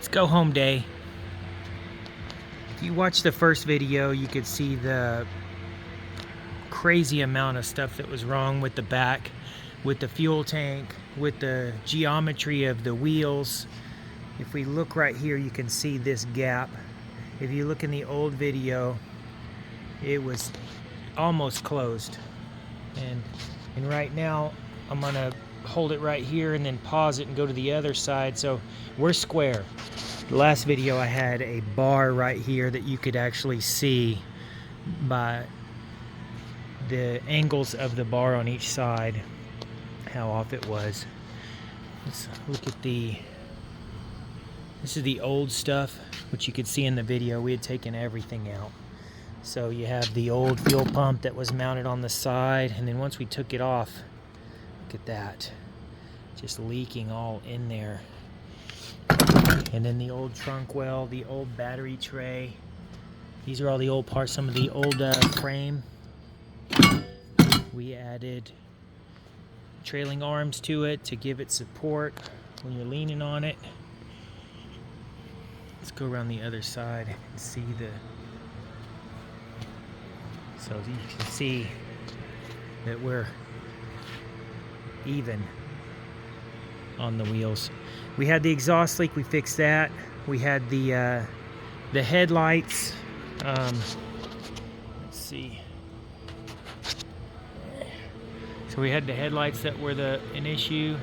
Let's go home day. If you watch the first video, you could see the crazy amount of stuff that was wrong with the back, with the fuel tank, with the geometry of the wheels. If we look right here, you can see this gap. If you look in the old video, it was almost closed. And right now, I'm gonna hold it right here and then pause it and go to the other side. So we're square. The last video I had a bar right here that you could actually see by the angles of the bar on each side, how off it was. Let's look at this is the old stuff, which you could see in the video. We had taken everything out. So you have the old fuel pump that was mounted on the side, and then once we took it off, look at that, just leaking all in there. And then the old trunk well, the old battery tray. These are all the old parts, some of the old frame. We added trailing arms to it to give it support when you're leaning on it. Let's go around the other side and see so you can see that we're even on the wheels. We had the exhaust leak, we fixed that. We had the headlights. Let's see. So we had the headlights that were an issue.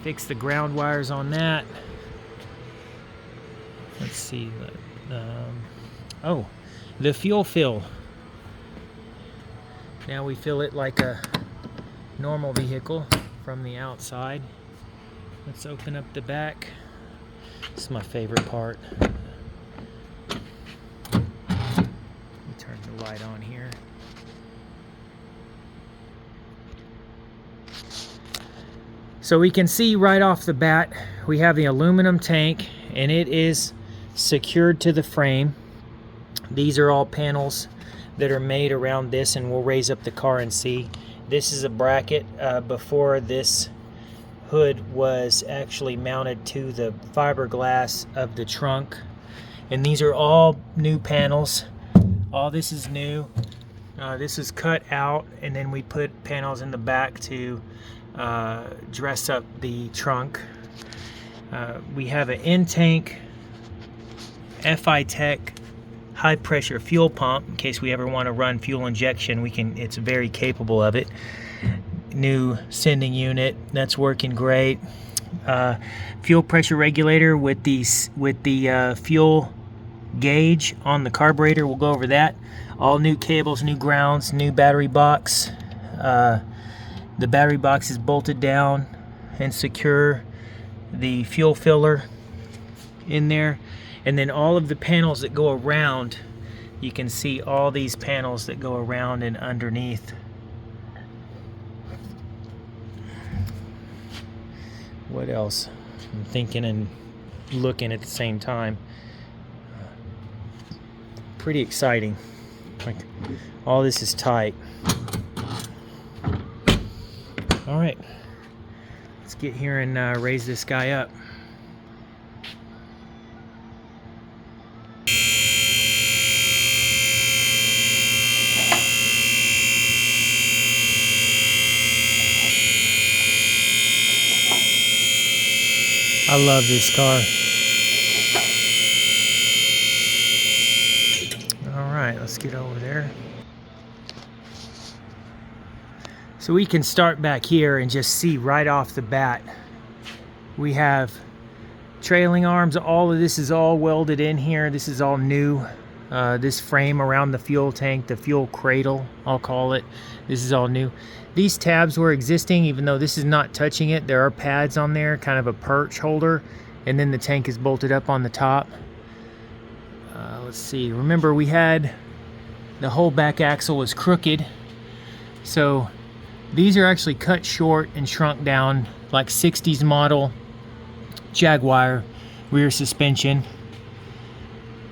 Fixed the ground wires on that. Let's see. Oh, the fuel fill. Now we fill it like a normal vehicle from the outside. Let's open up the back. This is my favorite part. Let me turn the light on here. So we can see right off the bat, we have the aluminum tank, and it is secured to the frame. These are all panels that are made around this, and we'll raise up the car and see. This is a bracket. Before, this hood was actually mounted to the fiberglass of the trunk, and these are all new panels. All this is new. This is cut out, and then we put panels in the back to dress up the trunk. We have an in-tank FI Tech high pressure fuel pump in case we ever want to run fuel injection. It's very capable of it. New sending unit, that's working great. Fuel pressure regulator with the fuel gauge on the carburetor. We'll go over that. All new cables, new grounds, new battery box. The battery box is bolted down and secure. The fuel filler in there. And then all of the panels that go around, you can see all these panels that go around and underneath. What else? I'm thinking and looking at the same time. Pretty exciting. Like, all this is tight. All right, let's get here and raise this guy up. I love this car. All right, let's get over there. So we can start back here and just see right off the bat. We have trailing arms. All of this is all welded in here. This is all new. This frame around the fuel tank, the fuel cradle, I'll call it. This is all new. These tabs were existing, even though this is not touching it. There are pads on there, kind of a perch holder, and then the tank is bolted up on the top. Let's see. Remember, we had the whole back axle was crooked, so these are actually cut short and shrunk down like 60s model Jaguar rear suspension.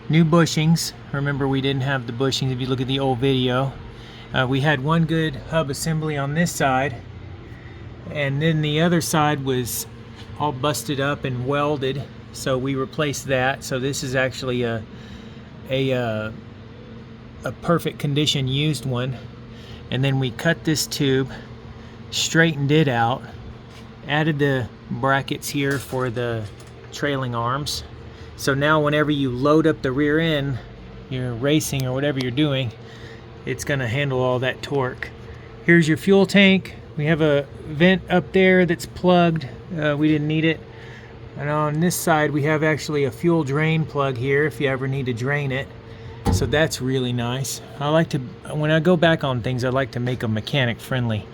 New bushings. Remember, we didn't have the bushings if you look at the old video. We had one good hub assembly on this side, and then the other side was all busted up and welded, so we replaced that. So this is actually a perfect condition used one. And then we cut this tube, straightened it out, added the brackets here for the trailing arms. So now whenever you load up the rear end, you're racing or whatever you're doing, it's going to handle all that torque. Here's your fuel tank. We have a vent up there that's plugged. We didn't need it. And on this side we have actually a fuel drain plug here if you ever need to drain it. So that's really nice. I like to, when I go back on things, I like to make them mechanic friendly.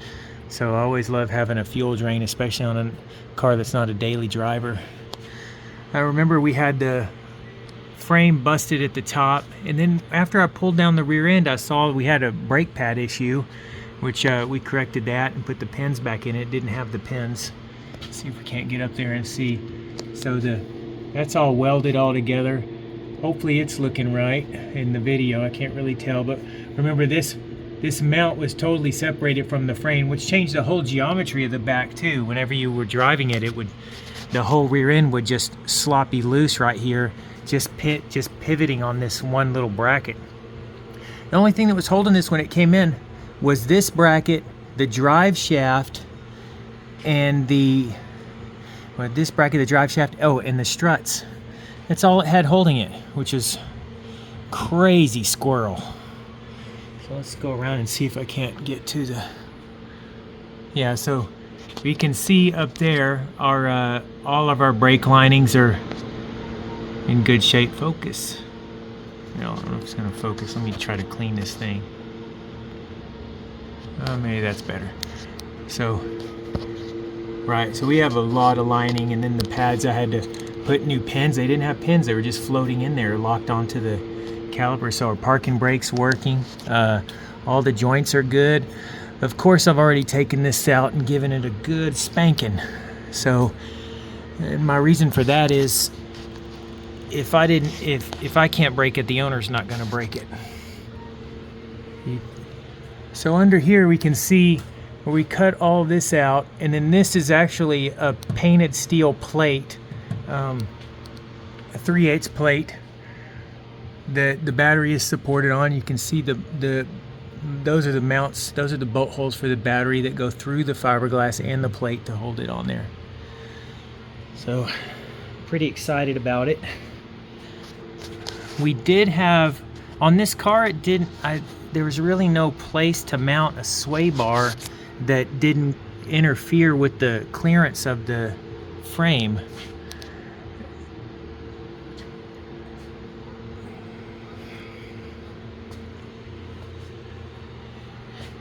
So I always love having a fuel drain, especially on a car that's not a daily driver. I remember we had the frame busted at the top, and then after I pulled down the rear end, I saw we had a brake pad issue, which we corrected that and put the pins back in. It didn't have the pins. Let's see if we can't get up there and see. So that's all welded all together. Hopefully it's looking right in the video. I can't really tell, but remember this mount was totally separated from the frame, which changed the whole geometry of the back too. Whenever you were driving it, the whole rear end would just sloppy loose right here, just pivoting on this one little bracket. The only thing that was holding this when it came in was this bracket, the drive shaft, and this bracket, the drive shaft, oh, and the struts. That's all it had holding it, which is crazy squirrel. So let's go around and see if I can't get to the... Yeah, so we can see up there our all of our brake linings are in good shape. Focus. No, I don't know if it's going to focus. Let me try to clean this thing. Maybe that's better. So, right, so we have a lot of lining, and then the pads I had to put new pins. They didn't have pins, they were just floating in there, locked onto the caliper. So our parking brake's working. All the joints are good. Of course, I've already taken this out and given it a good spanking. So, and my reason for that is if I can't break it, the owner's not going to break it. So under here we can see where we cut all this out, and then this is actually a painted steel plate, a 3/8 plate that the battery is supported on. You can see those are the mounts, those are the bolt holes for the battery that go through the fiberglass and the plate to hold it on there. So pretty excited about it. We did have on this car, there was really no place to mount a sway bar that didn't interfere with the clearance of the frame.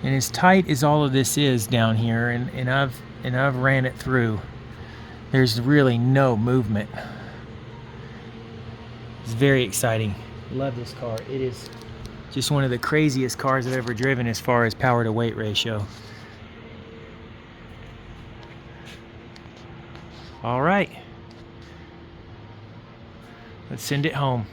And as tight as all of this is down here, and I've ran it through, there's really no movement. It's very exciting. Love this car. It is just one of the craziest cars I've ever driven as far as power to weight ratio. All right, let's send it home.